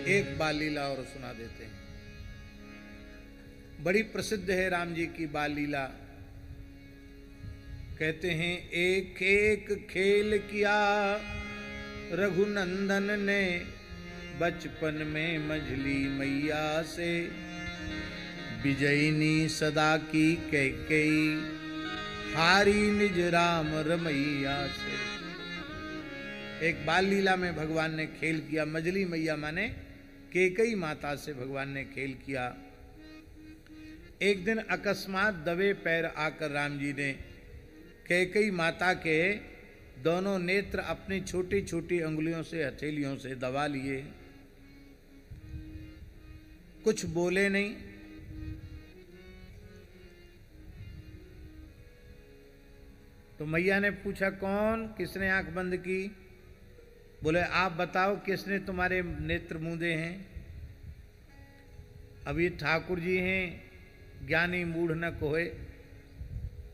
एक बाल लीला और सुना देते हैं। बड़ी प्रसिद्ध है राम जी की बाल लीला। कहते हैं एक एक खेल किया रघुनंदन ने, बचपन में मझली मैया से, विजयनी सदा की कैकेयी, हारी निज राम रमैया से। एक बाल लीला में भगवान ने खेल किया। मझली मैया माने कैकेयी माता से भगवान ने खेल किया। एक दिन अकस्मात दबे पैर आकर राम जी ने कैकेयी माता के दोनों नेत्र अपनी छोटी छोटी अंगुलियों से, हथेलियों से दबा लिए। कुछ बोले नहीं। तो मैया ने पूछा, कौन, किसने आंख बंद की? बोले, आप बताओ किसने तुम्हारे नेत्र मूंदे हैं? अब ये ठाकुर जी हैं, ज्ञानी मूढ़ न कोय।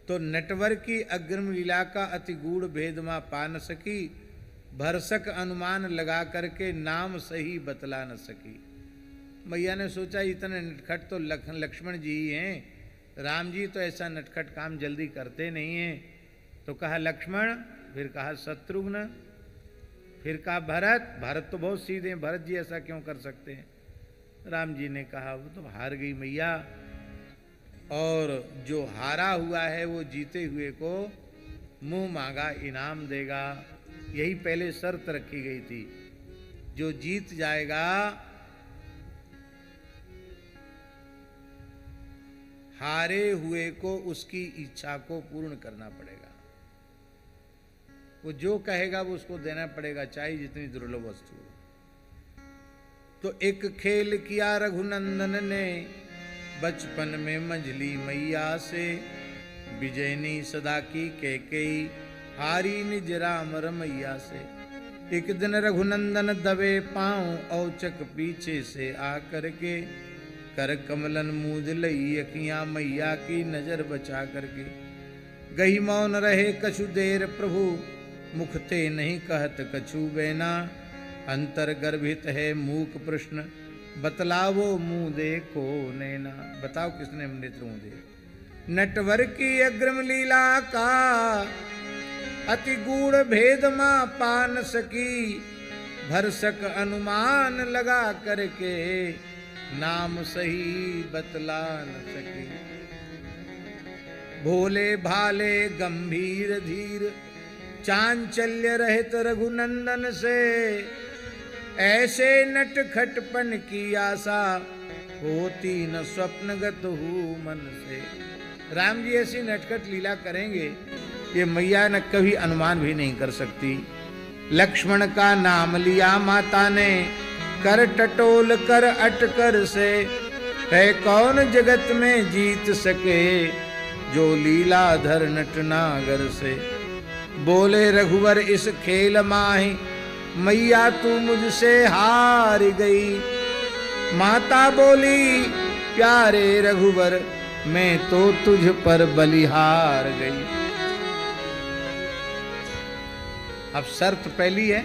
तो नटवर की अग्रिम लीला का अति गूढ़ भेद मां पा न सकी, भरसक अनुमान लगा करके नाम सही बतला न सकी। मैया ने सोचा इतने नटखट तो लक्ष्मण जी ही हैं, राम जी तो ऐसा नटखट काम जल्दी करते नहीं हैं। तो कहा लक्ष्मण, फिर कहा शत्रुघ्न, फिर कहा भरत। भरत तो बहुत सीधे हैं, भरत जी ऐसा क्यों कर सकते हैं? राम जी ने कहा वो तो हार गई मैया, और जो हारा हुआ है वो जीते हुए को मुंह मांगा इनाम देगा। यही पहले शर्त रखी गई थी, जो जीत जाएगा हारे हुए को उसकी इच्छा को पूर्ण करना पड़ेगा। वो जो कहेगा वो उसको देना पड़ेगा, चाहे जितनी दुर्लभ वस्तु हो। तो एक खेल किया रघुनंदन ने, बचपन में मंझली मैया से, विजयनी सदा की कैकेयी, हारी निज राम रमैया से। एक दिन रघुनंदन दबे पांव, औचक पीछे से आकर के, कर कमलन मूद लई अखियां मैया की नजर बचा करके। गही मौन रहे कछु देर प्रभु, मुख ते नहीं कहत कछु बेना, अंतर गर्भित है मूक प्रश्न, बतलावो मुंह देखो नैना। बताओ किसने नेत्र मूंदे? नटवर की अग्रिम लीला का अति गूढ़ भेद मां पा न सकी, भरसक अनुमान लगा करके, नाम सही बतला न सकी। भोले भाले गंभीर धीर, चांचल्य रहित रघुनंदन से, ऐसे नटखटपन की आशा, होती न स्वप्नगत हूँ मन से। राम जी ऐसी नटखट लीला करेंगे ये मैया न कभी अनुमान भी नहीं कर सकती। लक्ष्मण का नाम लिया माता ने, कर टटोल कर अटकर से, है कौन जगत में जीत सके, जो लीलाधर नटनागर से। बोले रघुवर इस खेल माही, मैया तू मुझसे हार गई। माता बोली प्यारे रघुवर, मैं तो तुझ पर बलिहार गई। अब शर्त पहली है,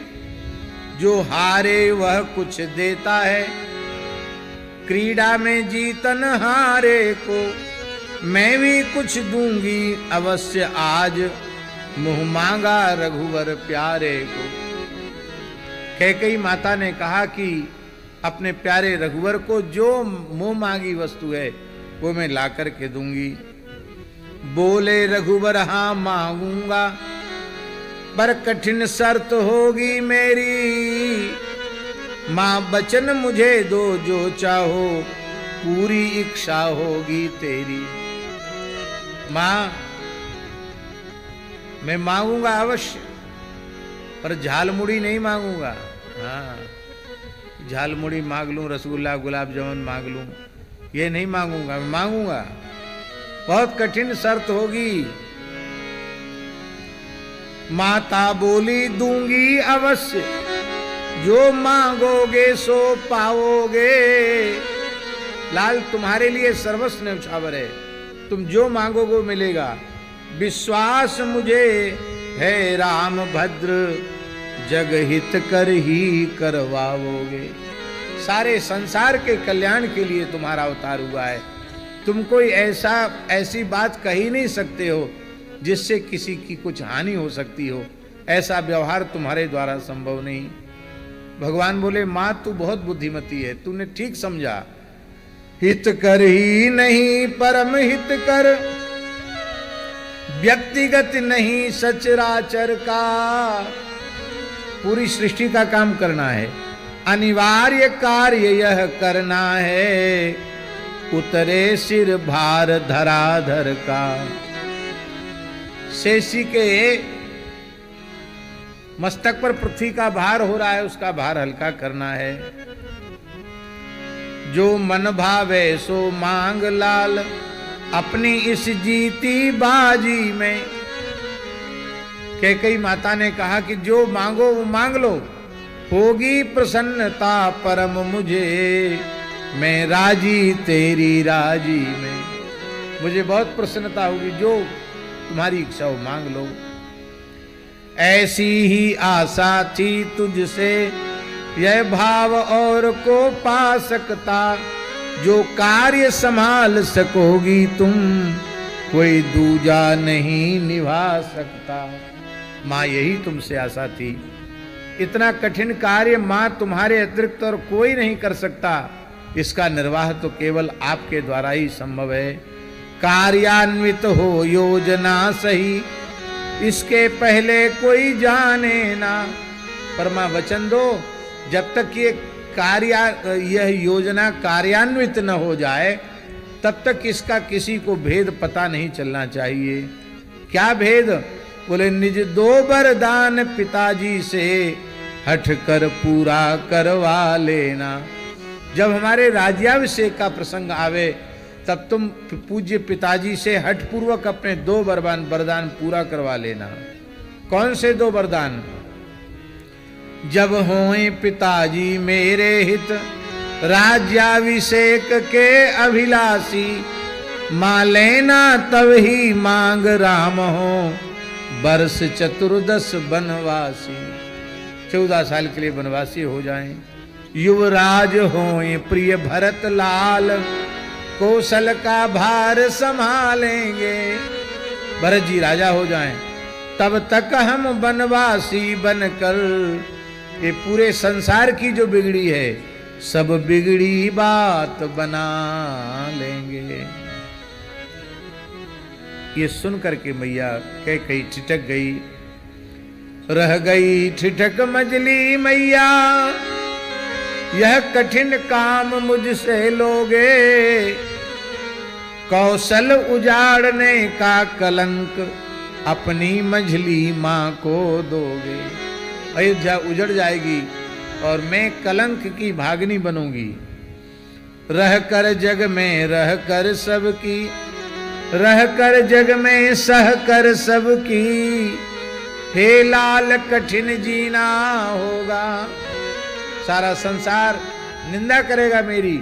जो हारे वह कुछ देता है, क्रीड़ा में जीतन हारे को, मैं भी कुछ दूंगी अवश्य आज, मुंह मांगा रघुवर प्यारे को। कैकेयी माता ने कहा कि अपने प्यारे रघुवर को जो मुंह मांगी वस्तु है वो मैं ला कर के दूंगी। बोले रघुवर हाँ मांगूंगा, पर कठिन शर्त होगी मेरी, मां वचन मुझे दो जो चाहो, पूरी इच्छा होगी तेरी। मां मैं मांगूंगा अवश्य, पर झालमुड़ी नहीं मांगूंगा। हाँ, झालमुड़ी मांग लूं, रसगुल्ला गुलाब जामुन मांग लूं, ये नहीं मांगूंगा। मैं मांगूंगा, बहुत कठिन शर्त होगी। माता बोली दूंगी अवश्य, जो मांगोगे सो पाओगे। लाल तुम्हारे लिए सर्वस्व न्यौछावर है, तुम जो मांगोगे मिलेगा। विश्वास मुझे है राम भद्र, जग हित कर ही करवाओगे। सारे संसार के कल्याण के लिए तुम्हारा अवतार हुआ है। तुम कोई ऐसी बात कह ही नहीं सकते हो जिससे किसी की कुछ हानि हो सकती हो। ऐसा व्यवहार तुम्हारे द्वारा संभव नहीं। भगवान बोले, मां तू बहुत बुद्धिमती है, तूने ठीक समझा। हित कर ही नहीं परम हित कर, व्यक्तिगत नहीं सचराचर का। पूरी सृष्टि का काम करना है, अनिवार्य कार्य यह करना है, उतरे सिर भार धराधर का। शेषी के मस्तक पर पृथ्वी का भार हो रहा है, उसका भार हल्का करना है। जो मन भावे सो मांग लाल, अपनी इस जीती बाजी में। कैकेयी माता ने कहा कि जो मांगो वो मांग लो, होगी प्रसन्नता परम मुझे, मैं राजी तेरी राजी में। मुझे बहुत प्रसन्नता होगी, जो तुम्हारी इच्छा हो मांग लो। ऐसी ही आशा थी तुझसे, यह भाव और को पा सकता, जो कार्य संभाल सकोगी तुम, कोई दूजा नहीं निभा सकता। मां यही तुमसे आशा थी। इतना कठिन कार्य मां तुम्हारे अतिरिक्त और कोई नहीं कर सकता। इसका निर्वाह तो केवल आपके द्वारा ही संभव है। कार्यान्वित हो योजना सही, इसके पहले कोई जाने ना। परमा वचन दो, जब तक यह योजना कार्यान्वित न हो जाए तब तक इसका किसी को भेद पता नहीं चलना चाहिए। क्या भेद? बोले, निज दो वरदान पिताजी से, हठ कर पूरा करवा लेना। जब हमारे राज्याभिषेक का प्रसंग आवे तब तुम पूज्य पिताजी से हठ पूर्वक अपने 2 वरदान पूरा करवा लेना। कौन से 2 वरदान? जब होए पिताजी मेरे हित, राज्याभिषेक के अभिलाषी, मां लेना तब ही मांग राम हो, वर्ष 14 बनवासी। 14 साल के लिए बनवासी हो जाएं। युवराज होए प्रिय भरत लाल, कौशल का भार संभालेंगे। भरत जी राजा हो जाएं, तब तक हम बनवासी बनकर ये पूरे संसार की जो बिगड़ी है सब बिगड़ी बात बना लेंगे। ये सुन करके मैया कैकेयी ठिठक गई, रह गई ठिठक मजली मैया, यह कठिन काम मुझसे लोगे, कौशल उजाड़ने का कलंक अपनी मझली मां को दोगे। अयोध्या उजड़ जाएगी और मैं कलंक की भागनी बनूंगी। रह कर जग में रह कर सबकी, रह कर जग में सह कर सबकी, हे लाल कठिन जीना होगा। सारा संसार निंदा करेगा मेरी।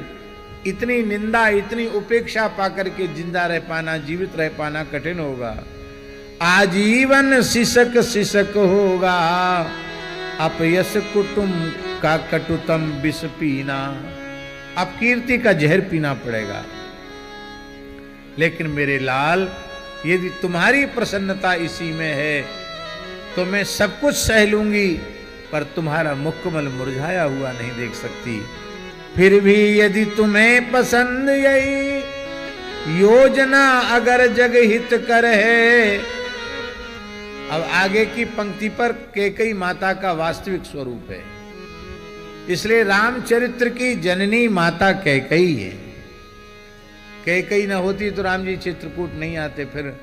इतनी निंदा, इतनी उपेक्षा पाकर के जिंदा रह पाना, जीवित रह पाना कठिन होगा। आजीवन सिसक सिसक होगा, अपयश कुटुंब का कटुतम विष पीना। अपकीर्ति का जहर पीना पड़ेगा। लेकिन मेरे लाल, यदि तुम्हारी प्रसन्नता इसी में है तो मैं सब कुछ सह लूंगी, पर तुम्हारा मुखमल मुरझाया हुआ नहीं देख सकती। फिर भी यदि तुम्हें पसंद यही योजना अगर जग हित कर है। अब आगे की पंक्ति पर कैकेयी माता का वास्तविक स्वरूप है। इसलिए रामचरित्र की जननी माता कैकेयी है। कैकेयी न होती तो राम जी चित्रकूट नहीं आते। फिर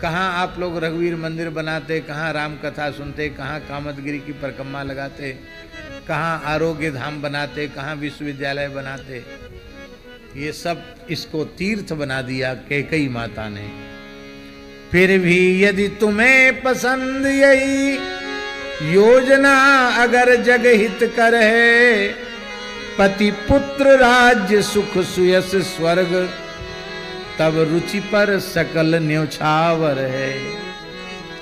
कहाँ आप लोग रघुवीर मंदिर बनाते, कहाँ राम कथा सुनते, कहाँ कामदगिरी की परिक्रमा लगाते, कहाँ आरोग्य धाम बनाते, कहाँ विश्वविद्यालय बनाते। ये सब इसको तीर्थ बना दिया कैकेयी माता ने। फिर भी यदि तुम्हें पसंद यही योजना अगर जग हित कर है, पति पुत्र राज्य सुख सुयस स्वर्ग, तब रुचि पर सकल न्योछावर है।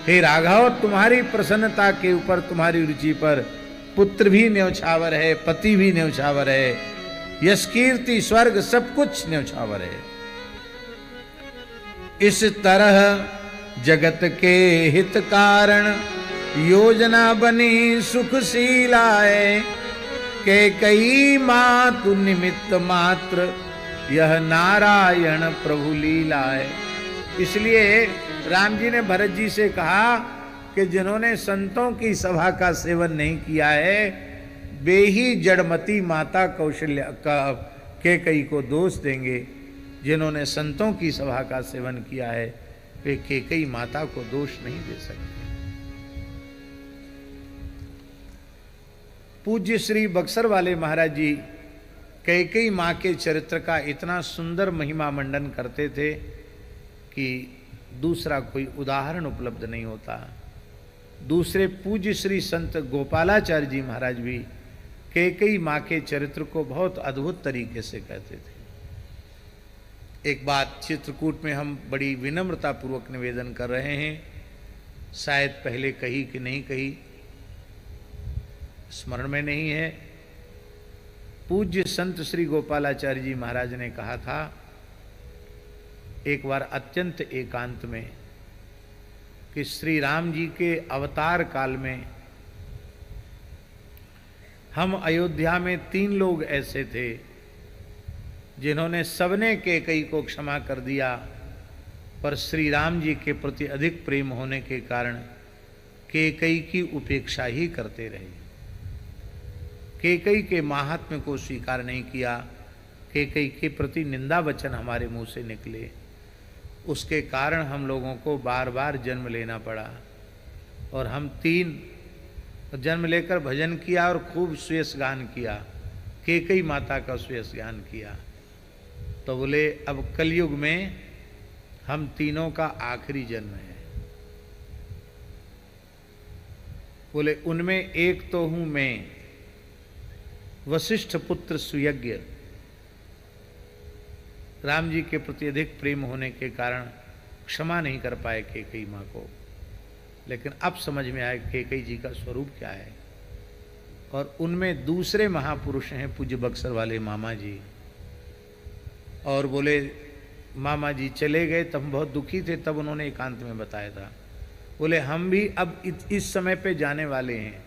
हे राघव, तुम्हारी प्रसन्नता के ऊपर, तुम्हारी रुचि पर पुत्र भी न्यौछावर है, पति भी न्यौछावर है, यश कीर्ति स्वर्ग सब कुछ न्यौछावर है। इस तरह जगत के हित कारण योजना बनी सुखशीलाए, के कई मातु निमित्त मात्र यह नारायण प्रभु लीलाए। इसलिए राम जी ने भरत जी से कहा कि जिन्होंने संतों की सभा का सेवन नहीं किया है वे ही जड़मती माता कौशल्या का कैकेयी को दोष देंगे, जिन्होंने संतों की सभा का सेवन किया है वे कैकेयी माता को दोष नहीं दे सकते। पूज्य श्री बक्सर वाले महाराज जी कैकेयी माँ के चरित्र का इतना सुंदर महिमा मंडन करते थे कि दूसरा कोई उदाहरण उपलब्ध नहीं होता। दूसरे पूज्य श्री संत गोपालाचार्य जी महाराज भी कैकेयी माँ के चरित्र को बहुत अद्भुत तरीके से कहते थे। एक बात चित्रकूट में हम बड़ी विनम्रता पूर्वक निवेदन कर रहे हैं, शायद पहले कही कि नहीं कही, स्मरण में नहीं है। पूज्य संत श्री गोपालाचार्य जी महाराज ने कहा था एक बार अत्यंत एकांत में कि श्री राम जी के अवतार काल में हम अयोध्या में 3 लोग ऐसे थे जिन्होंने सबने कैकेयी को क्षमा कर दिया, पर श्री राम जी के प्रति अधिक प्रेम होने के कारण कैकेयी की उपेक्षा ही करते रहे। कैकेयी के महात्म्य को स्वीकार नहीं किया, कैकेयी के प्रति निंदा वचन हमारे मुंह से निकले, उसके कारण हम लोगों को बार बार जन्म लेना पड़ा। और हम 3 जन्म लेकर भजन किया और खूब श्रेयस गान किया, कैकेयी माता का श्रेयस गान किया। तो बोले अब कलयुग में हम तीनों का आखिरी जन्म है। बोले उनमें एक तो हूं मैं, वशिष्ठ पुत्र सुयज्ञ। राम जी के प्रति अधिक प्रेम होने के कारण क्षमा नहीं कर पाए कैकेयी माँ को, लेकिन अब समझ में आया कैकेयी जी का स्वरूप क्या है। और उनमें दूसरे महापुरुष हैं पूज्य बक्सर वाले मामा जी। और बोले मामा जी चले गए तब हम बहुत दुखी थे, तब उन्होंने एकांत में बताया था। बोले हम भी अब इस समय पे जाने वाले हैं,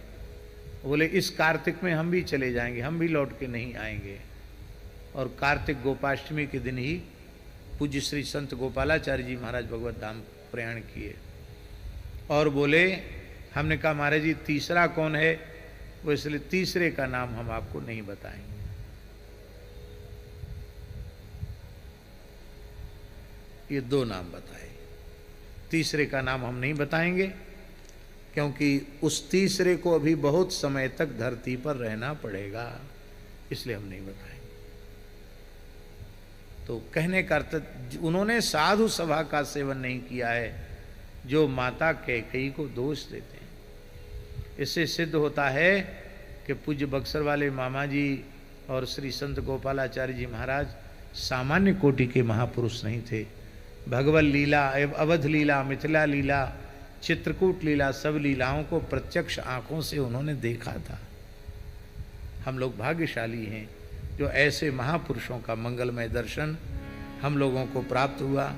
बोले इस कार्तिक में हम भी चले जाएंगे, हम भी लौट के नहीं आएंगे। और कार्तिक गोपाष्टमी के दिन ही पूज्य श्री संत गोपालाचार्य जी महाराज भगवत धाम प्रयाण किए। और बोले हमने कहा महाराज जी तीसरा कौन है, वो इसलिए तीसरे का नाम हम आपको नहीं बताएंगे। ये 2 नाम बताए, तीसरे का नाम हम नहीं बताएंगे क्योंकि उस तीसरे को अभी बहुत समय तक धरती पर रहना पड़ेगा, इसलिए हम नहीं बताएंगे। तो कहने का अर्थ उन्होंने साधु सभा का सेवन नहीं किया है जो माता कैकेयी को दोष देते हैं। इससे सिद्ध होता है कि पूज्य बक्सर वाले मामा जी और श्री संत गोपालाचार्य जी महाराज सामान्य कोटि के महापुरुष नहीं थे। भगवत लीला, अवध लीला, मिथिला लीला, चित्रकूट लीला, सब लीलाओं को प्रत्यक्ष आंखों से उन्होंने देखा था। हम लोग भाग्यशाली हैं जो ऐसे महापुरुषों का मंगलमय दर्शन हम लोगों को प्राप्त हुआ।